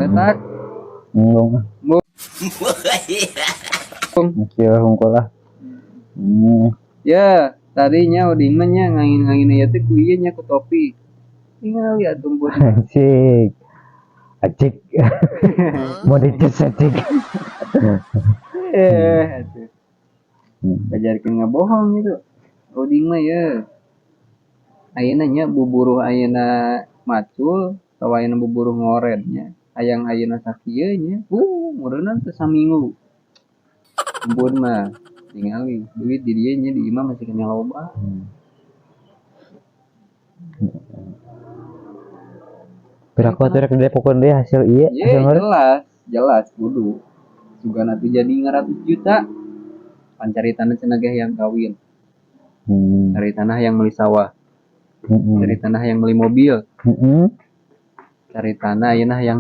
letak Ngomong. Kira hungkul lah. ya tadinya oding mah nya ngangin ya teh ku ieu nya ku topi tinggal lihat tumpul Asik. Acik. Mau dicet acik. atuh ngajarkeun ngabohong gitu oding mah ya ayeuna nya buburuh ayeuna macul tawa ayeuna buburuh ngorednya hayang ayeuna sakieu nya meureunna teh saminggu embun mah tingali duit di dieu nya di imah masih kena loba Berapa tuh rek Depokon deh hasil iya ye hasil ngeureun. jelas kudu juga nanti jadi 100 juta pancari tanah cenah yang kawin cari tanah yang beli sawah cari tanah yang beli mobil cari tanah ayeuna yang